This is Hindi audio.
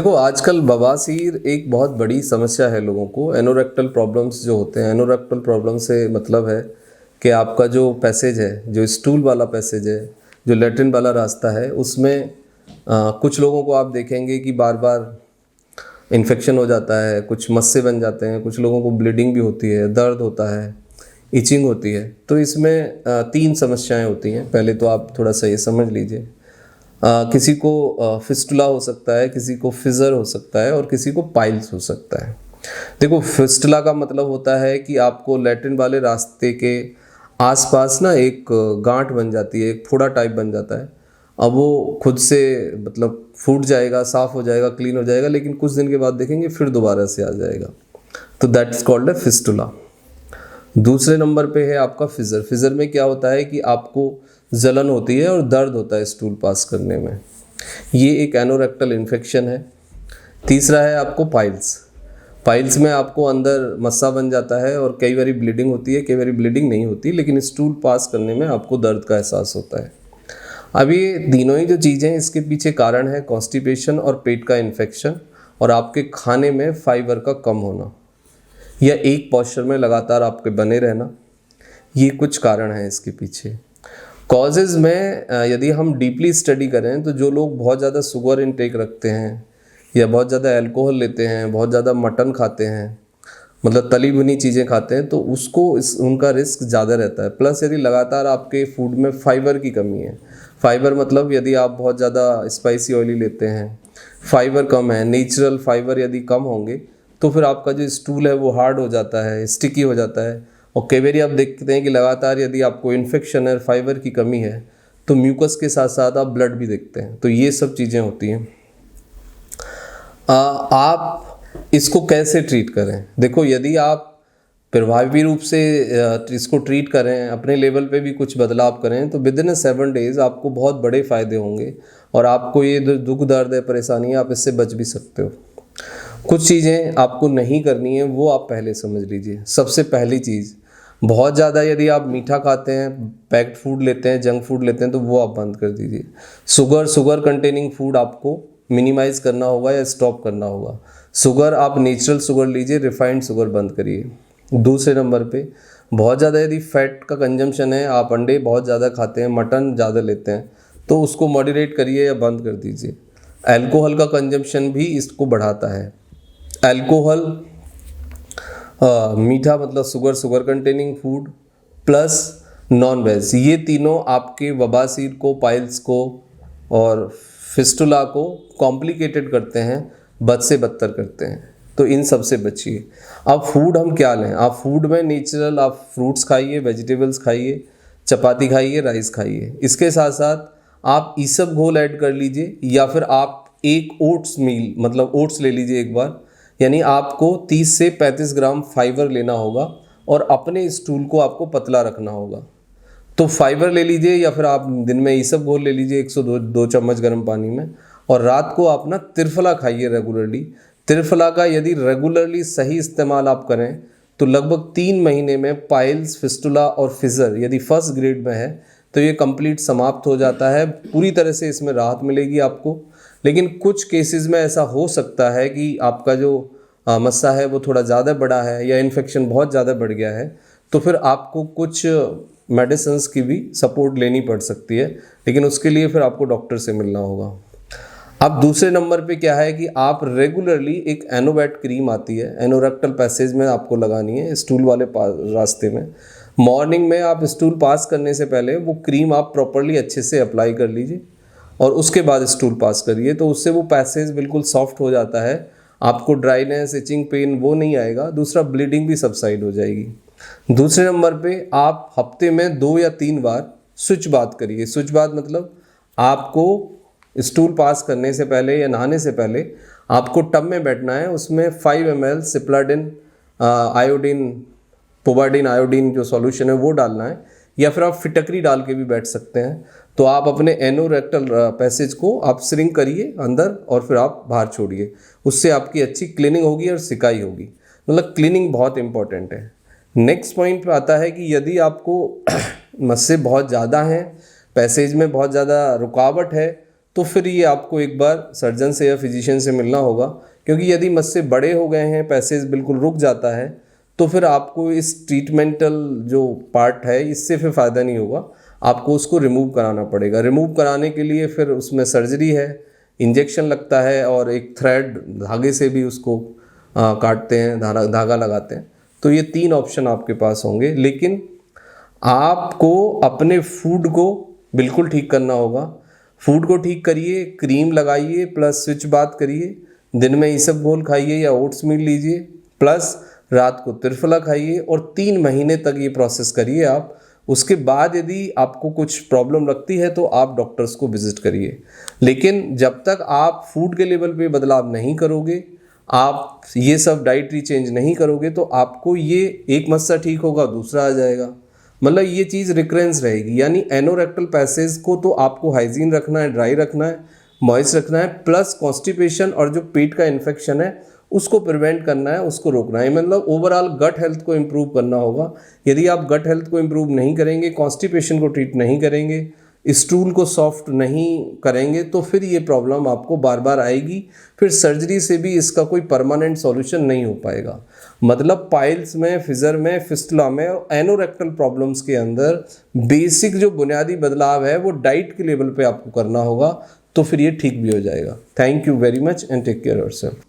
देखो आजकल बवासीर एक बहुत बड़ी समस्या है लोगों को। एनोरेक्टल प्रॉब्लम्स जो होते हैं, एनोरेक्टल प्रॉब्लम से मतलब है कि आपका जो पैसेज है, जो स्टूल वाला पैसेज है, जो लेट्रिन वाला रास्ता है, उसमें कुछ लोगों को आप देखेंगे कि बार बार इन्फेक्शन हो जाता है, कुछ मस्से बन जाते हैं, कुछ लोगों को ब्लीडिंग भी होती है, दर्द होता है, इचिंग होती है। तो इसमें तीन समस्याएं होती हैं। पहले तो आप थोड़ा सा ये समझ लीजिए। किसी को फिस्टुला हो सकता है, किसी को फिजर हो सकता है और किसी को पाइल्स हो सकता है। देखो, फिस्टुला का मतलब होता है कि आपको लैट्रिन वाले रास्ते के आसपास ना एक गांठ बन जाती है, एक फोड़ा टाइप बन जाता है। अब वो खुद से मतलब फूट जाएगा, साफ हो जाएगा, क्लीन हो जाएगा, लेकिन कुछ दिन के बाद देखेंगे फिर दोबारा से आ जाएगा। तो दैट्स कॉल्ड अ फिस्टुला। दूसरे नंबर पे है आपका फिजर। फिजर में क्या होता है कि आपको जलन होती है और दर्द होता है स्टूल पास करने में। ये एक एनोरेक्टल इन्फेक्शन है। तीसरा है आपको पाइल्स। पाइल्स में आपको अंदर मस्सा बन जाता है और कई बारी ब्लीडिंग होती है, कई बारी ब्लीडिंग नहीं होती, लेकिन स्टूल पास करने में आपको दर्द का एहसास होता है। अब ये तीनों ही जो चीज़ें, इसके पीछे कारण है कॉन्स्टिपेशन और पेट का इन्फेक्शन और आपके खाने में फाइबर का कम होना या एक पॉस्चर में लगातार आपके बने रहना। ये कुछ कारण हैं इसके पीछे। कॉजेज़ में यदि हम डीपली स्टडी करें तो जो लोग बहुत ज़्यादा शुगर इनटेक रखते हैं या बहुत ज़्यादा अल्कोहल लेते हैं, बहुत ज़्यादा मटन खाते हैं, मतलब तली भुनी चीज़ें खाते हैं, तो उसको उनका रिस्क ज़्यादा रहता है। प्लस यदि लगातार आपके फूड में फाइबर की कमी है, फाइबर मतलब यदि आप बहुत ज़्यादा स्पाइसी ऑयली लेते हैं, फाइबर कम है, नेचुरल फाइबर यदि कम होंगे तो फिर आपका जो स्टूल है वो हार्ड हो जाता है, स्टिकी हो जाता है। और कई बार आप देखते हैं कि लगातार यदि आपको इन्फेक्शन है, फाइबर की कमी है, तो म्यूकस के साथ साथ आप ब्लड भी देखते हैं। तो ये सब चीज़ें होती हैं। आप इसको कैसे ट्रीट करें? देखो, यदि आप प्रभावी रूप से इसको ट्रीट करें, अपने लेवल पे भी कुछ बदलाव करें, तो विद इन 7 डेज़ आपको बहुत बड़े फ़ायदे होंगे और आपको ये दुख दर्द है, परेशानी है, आप इससे बच भी सकते हो। कुछ चीज़ें आपको नहीं करनी है, वो आप पहले समझ लीजिए। सबसे पहली चीज़, बहुत ज़्यादा यदि आप मीठा खाते हैं, पैक्ड फूड लेते हैं, जंक फूड लेते हैं, तो वो आप बंद कर दीजिए। शुगर कंटेनिंग फूड आपको मिनिमाइज़ करना होगा या स्टॉप करना होगा। शुगर आप नेचुरल शुगर लीजिए, रिफाइंड शुगर बंद करिए। दूसरे नंबर पे, बहुत ज़्यादा यदि फैट का कंजम्पशन है, आप अंडे बहुत ज़्यादा खाते हैं, मटन ज़्यादा लेते हैं, तो उसको मॉडरेट करिए या बंद कर दीजिए। अल्कोहल का कंजम्पशन भी इसको बढ़ाता है। अल्कोहल, मीठा मतलब sugar containing food plus non veg, ये तीनों आपके बवासीर को, पाइल्स को और फिस्टुला को कॉम्प्लिकेटेड करते हैं, बद से बदतर करते हैं। तो इन सब से बचिए। अब फूड हम क्या लें? आप फूड में नेचुरल आप फ्रूट्स खाइए, वेजिटेबल्स खाइए, चपाती खाइए, राइस खाइए। इसके साथ साथ आप ईसब घोल ऐड कर लीजिए या फिर आप एक ओट्स मील मतलब ओट्स ले लीजिए एक बार। यानी आपको 30 से 35 ग्राम फाइबर लेना होगा और अपने स्टूल को आपको पतला रखना होगा। तो फाइबर ले लीजिए या फिर आप दिन में ईसब घोल ले लीजिए 102 चम्मच गर्म पानी में, और रात को आप ना त्रिफला खाइए रेगुलरली। त्रिफला का यदि रेगुलरली सही इस्तेमाल आप करें तो लगभग 3 महीने में पाइल्स, फिस्टुला और फिजर यदि फर्स्ट ग्रेड में है तो ये कंप्लीट समाप्त हो जाता है। पूरी तरह से इसमें राहत मिलेगी आपको। लेकिन कुछ केसेस में ऐसा हो सकता है कि आपका जो मस्सा है वो थोड़ा ज़्यादा बड़ा है या इन्फेक्शन बहुत ज़्यादा बढ़ गया है, तो फिर आपको कुछ मेडिसिन्स की भी सपोर्ट लेनी पड़ सकती है, लेकिन उसके लिए फिर आपको डॉक्टर से मिलना होगा। अब दूसरे नंबर पे क्या है कि आप रेगुलरली एक एनोवेट क्रीम आती है, एनोरेक्टल पैसेज में आपको लगानी है, स्टूल वाले रास्ते में। मॉर्निंग में आप स्टूल पास करने से पहले वो क्रीम आप प्रॉपरली अच्छे से अप्लाई कर लीजिए और उसके बाद स्टूल पास करिए, तो उससे वो पैसेज बिल्कुल सॉफ्ट हो जाता है। आपको ड्राइनेस, इचिंग, पेन वो नहीं आएगा। दूसरा, ब्लीडिंग भी सबसाइड हो जाएगी। दूसरे नंबर पे आप हफ्ते में 2 या 3 बार स्विच बाथ करिए। स्विच बाथ मतलब आपको स्टूल पास करने से पहले या नहाने से पहले आपको टब में बैठना है, उसमें 5 ml सिप्लाडिन आयोडीन, पोवाडिन आयोडीन जो सॉल्यूशन है वो डालना है, या फिर आप फिटकरी डाल के भी बैठ सकते हैं। तो आप अपने एनोरेक्टल पैसेज को आप श्रिंक करिए अंदर और फिर आप बाहर छोड़िए। उससे आपकी अच्छी क्लीनिंग होगी और सिकाई होगी। मतलब क्लीनिंग बहुत इंपॉर्टेंट है। नेक्स्ट पॉइंट पे आता है कि यदि आपको मस्से बहुत ज़्यादा हैं, पैसेज में बहुत ज़्यादा रुकावट है, तो फिर ये आपको एक बार सर्जन से या फिजिशियन से मिलना होगा, क्योंकि यदि मस्से बड़े हो गए हैं, पैसेज बिल्कुल रुक जाता है, तो फिर आपको इस ट्रीटमेंटल जो पार्ट है इससे फिर फ़ायदा नहीं होगा, आपको उसको रिमूव कराना पड़ेगा। रिमूव कराने के लिए फिर उसमें सर्जरी है, इंजेक्शन लगता है और एक थ्रेड धागे से भी उसको काटते हैं, धागा लगाते हैं। तो ये 3 ऑप्शन आपके पास होंगे, लेकिन आपको अपने फूड को बिल्कुल ठीक करना होगा। फूड को ठीक करिए, क्रीम लगाइए प्लस स्विच बात करिए, दिन में इसबगोल खाइए या ओट्स मील लीजिए, प्लस रात को त्रिफला खाइए और 3 महीने तक ये प्रोसेस करिए आप। उसके बाद यदि आपको कुछ प्रॉब्लम लगती है तो आप डॉक्टर्स को विजिट करिए, लेकिन जब तक आप फूड के लेवल पे बदलाव नहीं करोगे, आप ये सब डाइटरी चेंज नहीं करोगे, तो आपको ये एक मस्सा ठीक होगा दूसरा आ जाएगा, मतलब ये चीज़ रिकरेंस रहेगी। यानी एनोरेक्टल पैसेज को तो आपको हाइजीन रखना है, ड्राई रखना है, मॉइस्ट रखना है, प्लस कॉन्स्टिपेशन और जो पेट का इन्फेक्शन है उसको प्रिवेंट करना है, उसको रोकना है। मतलब ओवरऑल गट हेल्थ को इम्प्रूव करना होगा। यदि आप गट हेल्थ को इम्प्रूव नहीं करेंगे, कॉन्स्टिपेशन को ट्रीट नहीं करेंगे, स्टूल को सॉफ्ट नहीं करेंगे, तो फिर ये प्रॉब्लम आपको बार बार आएगी। फिर सर्जरी से भी इसका कोई परमानेंट सॉल्यूशन नहीं हो पाएगा। मतलब पाइल्स में, फिजर में, फिस्टुला में और एनोरेक्टल प्रॉब्लम्स के अंदर बेसिक जो बुनियादी बदलाव है वो डाइट के लेवल पे आपको करना होगा, तो फिर ये ठीक भी हो जाएगा। Thank you very much and take care yourself.